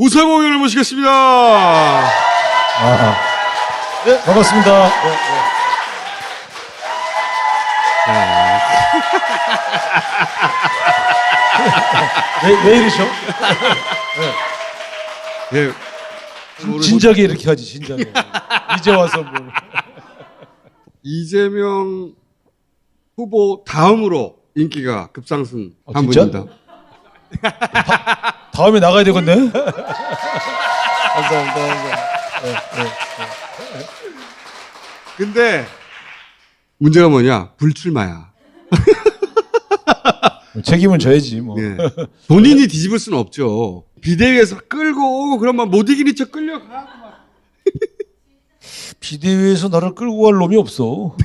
우상호 의원을 모시겠습니다. 네, 반갑습니다. 왜 이러셔? 예. 진작에 이렇게 하지, 진작에. 이제 와서 뭐. 이재명 후보 다음으로 인기가 급상승한 진짜? 분입니다. 다음에 나가야 되겠네? 감사합니다. 근데 문제가 뭐냐? 불출마야. 책임은 져야지, 뭐. 예. 본인이 뒤집을 수는 없죠. 비대위에서 끌고 오고 그러면 못 이기는 척 끌려가. 비대위에서 나를 끌고 갈 놈이 없어.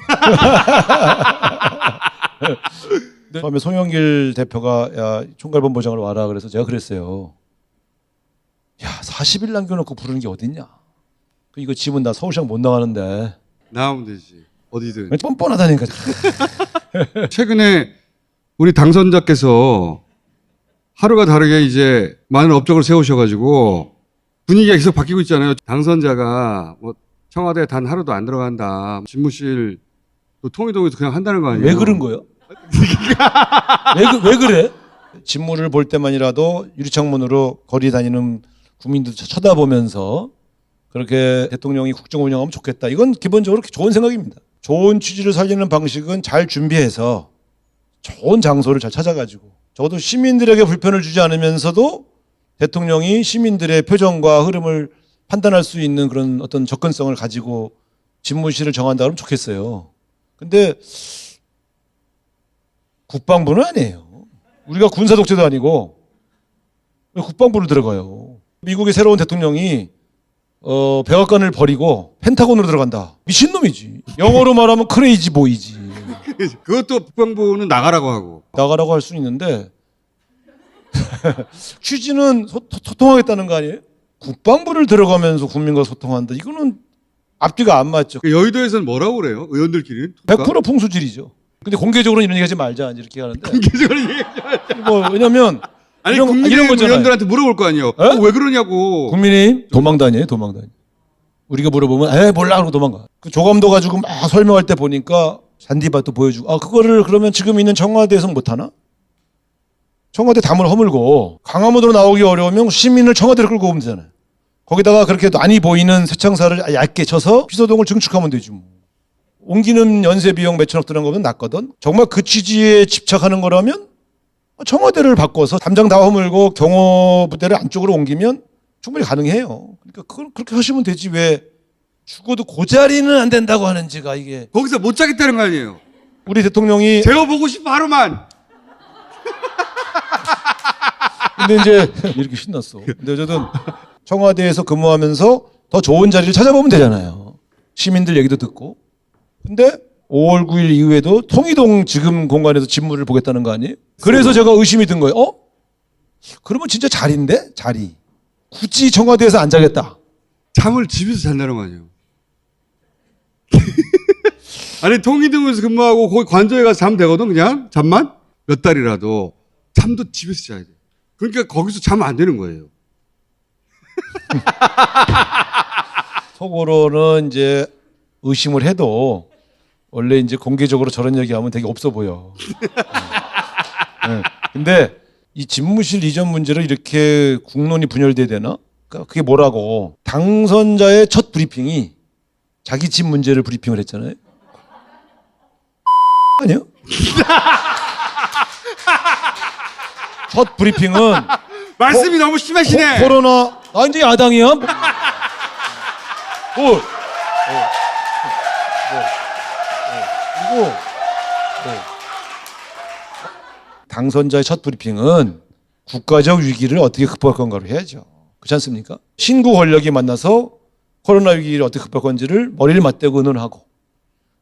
처음에 송영길 대표가 야, 총괄본부장으로 와라 그래서 제가 그랬어요. 야, 40일 남겨놓고 부르는 게 어딨냐. 이거 지면 나 서울시장 못 나가는데. 나오면 되지. 어디든. 뻔뻔하다니까. 최근에 우리 당선자께서 하루가 다르게 이제 많은 업적을 세우셔가지고 분위기가 계속 바뀌고 있잖아요. 당선자가 뭐 청와대 단 하루도 안 들어간다. 집무실 또 통일동에서 그냥 한다는 거 아니에요? 왜 그런 거야? 왜 그래? 집무를 볼 때만이라도 유리창문으로 거리 다니는 국민들 쳐다보면서 그렇게 대통령이 국정 운영하면 좋겠다. 이건 기본적으로 좋은 생각입니다. 좋은 취지를 살리는 방식은 잘 준비해서 좋은 장소를 잘 찾아가지고 적어도 시민들에게 불편을 주지 않으면서도 대통령이 시민들의 표정과 흐름을 판단할 수 있는 그런 어떤 접근성을 가지고 집무실을 정한다 그러면 좋겠어요. 근데 국방부는 아니에요. 우리가 군사 독재도 아니고 왜 국방부를 들어가요? 미국의 새로운 대통령이 백악관을 버리고 펜타곤으로 들어간다. 미친놈이지. 영어로 말하면 크레이지 보이지. 그것도 국방부는 나가라고 하고. 나가라고 할 수 있는데 취지는 소통하겠다는 거 아니에요? 국방부를 들어가면서 국민과 소통한다. 이거는 앞뒤가 안 맞죠. 여의도에서는 뭐라고 그래요? 의원들끼리는? 100% 풍수질이죠. 근데 공개적으로 이런 얘기하지 말자 이렇게 하는데. 공개적으로 얘기하죠. 뭐 왜냐면 아니 이런 국민의힘 거잖아요. 의원들한테 물어볼 거 아니에요. 왜 그러냐고. 국민의힘 도망다녀요, 도망다녀. 우리가 물어보면 몰라 그러고 도망가. 그 조감도 가지고 막 설명할 때 보니까 잔디밭도 보여주고 그거를 그러면 지금 있는 청와대에서는 못하나? 청와대 담을 허물고 강화문으로 나오기 어려우면 시민을 청와대로 끌고 오면 되잖아요. 거기다가 그렇게 많이 보이는 새창살을 얇게 쳐서 피서동을 증축하면 되지 뭐. 옮기는 연쇄 비용 몇천억 드는 거면 낫거든. 정말 그 취지에 집착하는 거라면 청와대를 바꿔서 담장 다 허물고 경호부대를 안쪽으로 옮기면 충분히 가능해요. 그러니까 그걸 그렇게 하시면 되지 왜 죽어도 그 자리는 안 된다고 하는지가 이게. 거기서 못 자겠다는 거 아니에요. 우리 대통령이 재워보고 싶어 하루만. 근데 이제 이렇게 신났어. 근데 어쨌든 청와대에서 근무하면서 더 좋은 자리를 찾아보면 되잖아요. 시민들 얘기도 듣고. 근데 5월 9일 이후에도 통이동 지금 공간에서 집무를 보겠다는 거 아니에요? 그래서 제가 의심이 든 거예요. 그러면 진짜 자리인데? 자리. 굳이 청와대에서 안 자겠다. 잠을 집에서 잔다는 거 아니에요. 아니 통일동에서 근무하고 거기 관저에 가서 자면 되거든 그냥 잠만 몇 달이라도 잠도 집에서 자야 돼. 그러니까 거기서 자면 안 되는 거예요. 속으로는 이제 의심을 해도 원래 이제 공개적으로 저런 얘기하면 되게 없어 보여. 네. 근데 이 집무실 이전 문제를 이렇게 국론이 분열돼야 되나? 그러니까 그게 뭐라고? 당선자의 첫 브리핑이 자기 집 문제를 브리핑을 했잖아요. 아니요? 첫 브리핑은 말씀이 너무 심하시네. 코로나 나 이제 야당이야? 그리고 당선자의 첫 브리핑은 국가적 위기를 어떻게 극복할 건가로 해야죠. 그렇지 않습니까? 신구 권력이 만나서 코로나 위기를 어떻게 극복할 건지를 머리를 맞대고 의논하고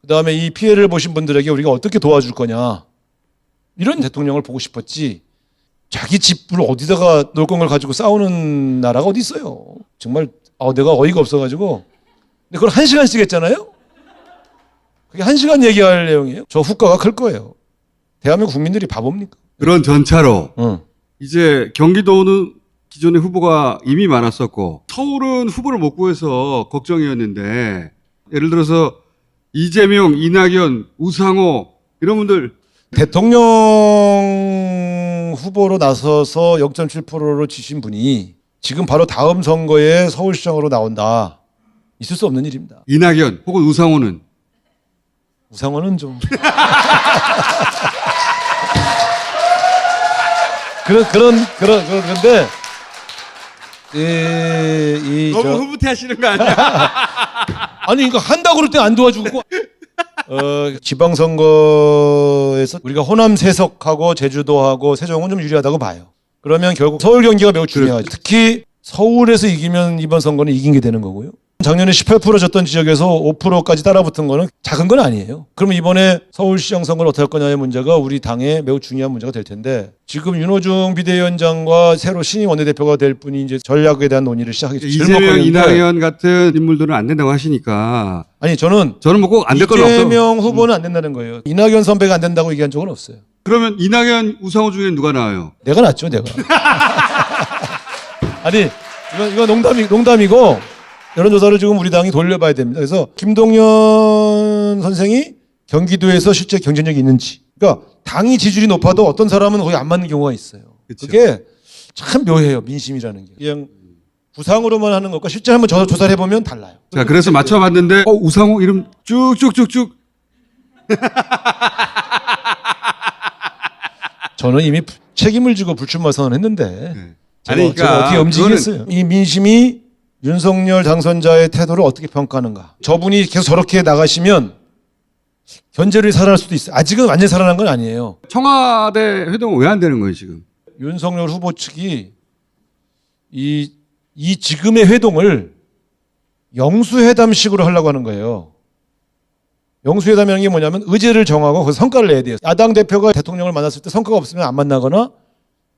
그다음에 이 피해를 보신 분들에게 우리가 어떻게 도와줄 거냐 이런 대통령을 보고 싶었지 자기 집을 어디다가 놓을 건걸 가지고 싸우는 나라가 어디 있어요. 정말 내가 어이가 없어가지고 근데 그걸 1시간씩 했잖아요. 그게 1시간 얘기할 내용이에요. 저 후과가 클 거예요. 대한민국 국민들이 바보입니까? 그런 전차로 이제 경기도는 기존의 후보가 이미 많았었고 서울은 후보를 못 구해서 걱정이었는데 예를 들어서 이재명, 이낙연, 우상호 이런 분들 대통령 후보로 나서서 0.7%로 지신 분이 지금 바로 다음 선거에 서울시장으로 나온다. 있을 수 없는 일입니다. 이낙연 혹은 우상호는 우상호는 좀 그런데 너무 흐뭇해하시는 거 아니야? 아니 이거 한다고 그럴 때 안 도와주고 지방선거에서 우리가 호남 세석하고 제주도하고 세종은 좀 유리하다고 봐요. 그러면 결국 서울 경기가 매우 중요하죠. 특히 서울에서 이기면 이번 선거는 이긴 게 되는 거고요. 작년에 18% 졌던 지역에서 5%까지 따라붙은 거는 작은 건 아니에요. 그러면 이번에 서울시장 선거를 어떻게 할 거냐의 문제가 우리 당의 매우 중요한 문제가 될 텐데 지금 윤호중 비대위원장과 새로 신임 원내대표가 될 분이 이제 전략에 대한 논의를 시작하겠죠. 이재명, 이낙연 같은 인물들은 안 된다고 하시니까 아니 저는 뭐 꼭 안 될 건 없어. 이재명 후보는 안 된다는 거예요. 이낙연 선배가 안 된다고 얘기한 적은 없어요. 그러면 이낙연, 우상호 중에 누가 나와요? 내가 낫죠, 내가. 아니 이건 농담이고 여론조사를 지금 우리 당이 돌려봐야 됩니다. 그래서 김동연 선생이 경기도에서 실제 경쟁력이 있는지. 그러니까 당이 지지율이 높아도 어떤 사람은 거의 안 맞는 경우가 있어요. 그쵸. 그게 참 묘해요. 민심이라는 게. 그냥 구상으로만 하는 것과 실제 한번 조사를 해보면 달라요. 자, 그래서 맞춰봤는데 우상호 이름 쭉쭉쭉쭉. 저는 이미 책임을 지고 불출마 선언했는데 네. 제가 어떻게 움직이겠어요? 이 민심이 윤석열 당선자의 태도를 어떻게 평가하는가. 저분이 계속 저렇게 나가시면 견제를 살아날 수도 있어요. 아직은 완전히 살아난 건 아니에요. 청와대 회동은 왜 안 되는 거예요 지금? 윤석열 후보 측이 이 지금의 회동을 영수회담식으로 하려고 하는 거예요. 영수회담이라는 게 뭐냐면 의제를 정하고 거기서 성과를 내야 돼요. 야당 대표가 대통령을 만났을 때 성과가 없으면 안 만나거나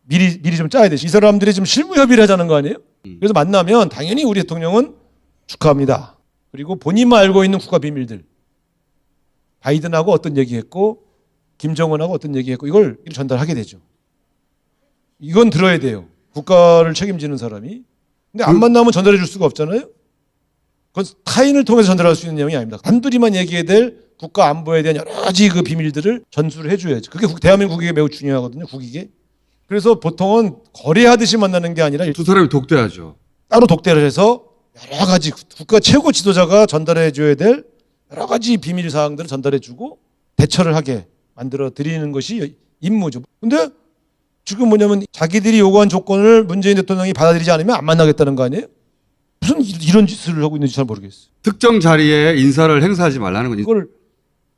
미리 좀 짜야 돼요. 이 사람들이 지금 실무 협의를 하자는 거 아니에요? 그래서 만나면 당연히 우리 대통령은 축하합니다. 그리고 본인만 알고 있는 국가 비밀들. 바이든하고 어떤 얘기했고 김정은하고 어떤 얘기했고 이걸 전달하게 되죠. 이건 들어야 돼요. 국가를 책임지는 사람이. 근데 안 만나면 전달해 줄 수가 없잖아요. 그건 타인을 통해서 전달할 수 있는 내용이 아닙니다. 단둘이만 얘기해야 될 국가 안보에 대한 여러 가지 그 비밀들을 전수를 해줘야죠. 그게 대한민국에게 매우 중요하거든요. 국익에. 그래서 보통은 거래하듯이 만나는 게 아니라 두 사람이 독대하죠. 따로 독대를 해서 여러 가지 국가 최고 지도자가 전달해 줘야 될 여러 가지 비밀 사항들을 전달해 주고 대처를 하게 만들어 드리는 것이 임무죠. 근데 지금 뭐냐면 자기들이 요구한 조건을 문재인 대통령이 받아들이지 않으면 안 만나겠다는 거 아니에요? 무슨 이런 짓을 하고 있는지 잘 모르겠어요. 특정 자리에 인사를 행사하지 말라는 거지. 이걸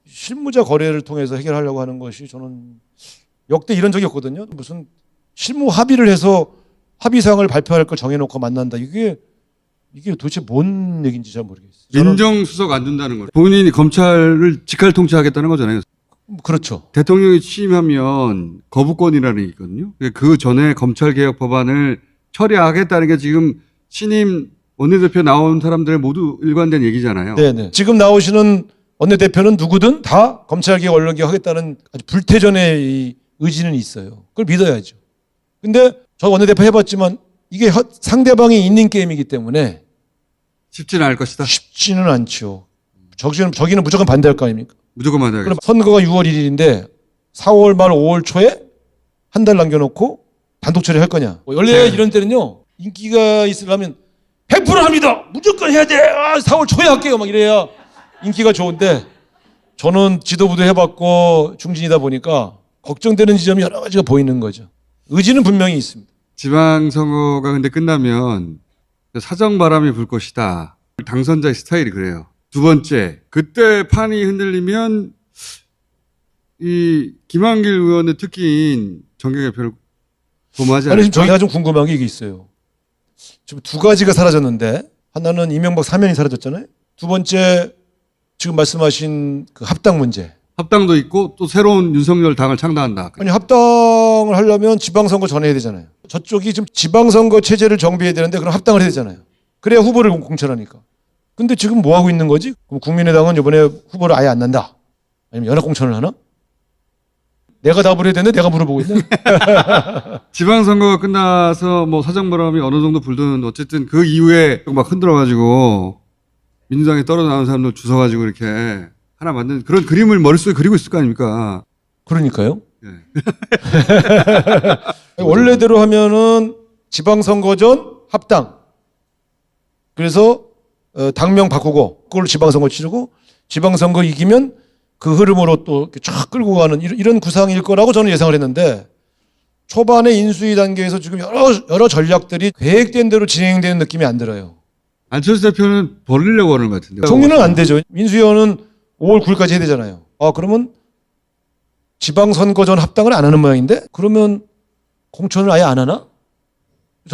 실무자 거래를 통해서 해결하려고 하는 것이 저는 역대 이런 적이 없거든요. 무슨 실무 합의를 해서 합의사항을 발표할 걸 정해놓고 만난다. 이게 도대체 뭔 얘기인지 잘 모르겠어요. 민정수석 안 준다는 거예요. 본인이 검찰을 직할 통치하겠다는 거잖아요. 그렇죠. 대통령이 취임하면 거부권이라는 게 있거든요. 그 전에 검찰개혁 법안을 처리하겠다는 게 지금 신임 원내대표 나온 사람들 모두 일관된 얘기잖아요. 네네. 지금 나오시는 원내대표는 누구든 다 검찰개혁 언론개혁 하겠다는 아주 불태전의 이 의지는 있어요. 그걸 믿어야죠. 근데 저 원내대표 해봤지만 이게 상대방이 있는 게임이기 때문에 쉽지는 않을 것이다. 쉽지는 않죠. 저기는 무조건 반대할 거 아닙니까? 무조건 맞아야겠다. 그럼 선거가 6월 1일인데 4월 말 5월 초에 한 달 남겨놓고 단독 처리할 거냐. 원래 네. 이런 때는요. 인기가 있으려면 100% 합니다. 무조건 해야 돼. 4월 초에 할게요. 막 이래야 인기가 좋은데 저는 지도부도 해봤고 중진이다 보니까 걱정되는 지점이 여러 가지가 보이는 거죠. 의지는 분명히 있습니다. 지방선거가 근데 끝나면 사정바람이 불 것이다. 당선자의 스타일이 그래요. 두 번째, 그때 판이 흔들리면 이 김한길 의원의 특기인 정경에 별 도모하지 아니, 않을까? 지금 저희가 좀 궁금한 게 이게 있어요. 지금 두 가지가 사라졌는데 하나는 이명박 사면이 사라졌잖아요. 두 번째 지금 말씀하신 그 합당 문제. 합당도 있고 또 새로운 윤석열 당을 창당한다. 아니 합당을 하려면 지방선거 전에 해야 되잖아요. 저쪽이 지금 지방선거 체제를 정비해야 되는데 그럼 합당을 해야 되잖아요. 그래야 후보를 공천하니까. 근데 지금 뭐 하고 있는 거지? 그럼 국민의당은 이번에 후보를 아예 안 난다. 아니면 연합공천을 하나? 내가 답을 해야 되는데 내가 물어보고 있네. 지방선거가 끝나서 뭐 사정바람이 어느 정도 불든 어쨌든 그 이후에 막 흔들어가지고 민주당에 떨어져 나온 사람들 주워가지고 이렇게 하나 만든 그런 그림을 머릿속에 그리고 있을 거 아닙니까? 그러니까요. 예. 원래대로 하면은 지방선거 전 합당. 그래서 당명 바꾸고 그걸로 지방선거 치르고 지방선거 이기면 그 흐름으로 또 이렇게 쫙 끌고 가는 이런 구상일 거라고 저는 예상을 했는데 초반에 인수위 단계에서 지금 여러 전략들이 계획된 대로 진행되는 느낌이 안 들어요. 안철수 대표는 벌리려고 하는 것 같은데. 총리는 안 되죠. 인수위원은 5월 9일까지 해야 되잖아요. 아, 그러면 지방선거 전 합당을 안 하는 모양인데? 그러면 공천을 아예 안 하나?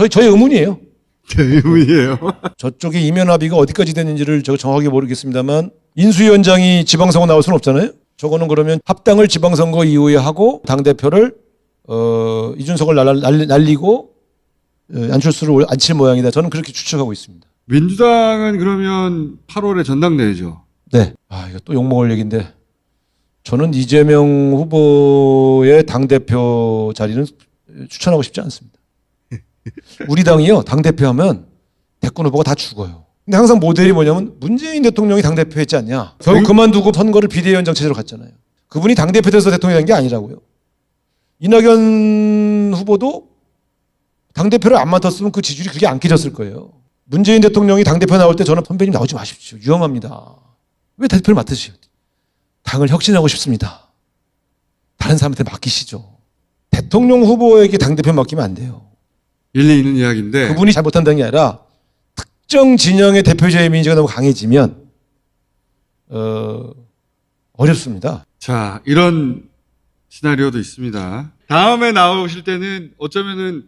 저의 의문이에요. 제 의문이에요. 저쪽에 이면 합의가 어디까지 됐는지를 제가 정확하게 모르겠습니다만 인수위원장이 지방선거 나올 수는 없잖아요. 저거는 그러면 합당을 지방선거 이후에 하고 당대표를 이준석을 날리고 안철수를 앉힐 모양이다. 저는 그렇게 추측하고 있습니다. 민주당은 그러면 8월에 전당대회죠. 네. 아, 이거 또 욕먹을 얘기인데 저는 이재명 후보의 당대표 자리는 추천하고 싶지 않습니다. 우리 당이요, 당대표 하면 대권 후보가 다 죽어요. 근데 항상 모델이 뭐냐면 문재인 대통령이 당대표 했지 않냐. 결국 그만두고 선거를 비대위원장 체제로 갔잖아요. 그분이 당대표 돼서 대통령이 된 게 아니라고요. 이낙연 후보도 당대표를 안 맡았으면 그 지지율이 그렇게 안 깨졌을 거예요. 문재인 대통령이 당대표 나올 때 저는 선배님 나오지 마십시오. 위험합니다. 왜 대표를 맡으시오? 당을 혁신하고 싶습니다. 다른 사람한테 맡기시죠. 대통령 후보에게 당대표 맡기면 안 돼요. 일리 있는 이야기인데. 그분이 잘못한다는 게 아니라 특정 진영의 대표자의 이미지가 너무 강해지면 어렵습니다. 자, 이런 시나리오도 있습니다. 다음에 나오실 때는 어쩌면은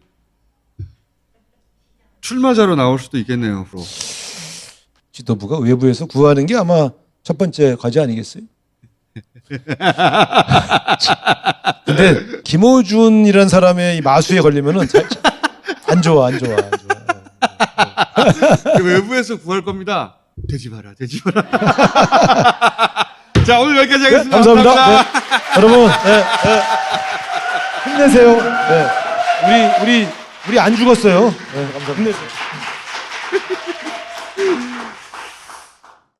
출마자로 나올 수도 있겠네요. 앞으로. 지도부가 외부에서 구하는 게 아마 첫 번째 과제 아니겠어요? 근데 김어준이라는 사람의 이 마수에 걸리면은 안 좋아. 외부에서 구할 겁니다. 되지 마라. 자, 오늘 여기까지 하겠습니다. 감사합니다. 네. 여러분, 힘내세요. 네. 우리 안 죽었어요. 네, 감사합니다. 힘내세요.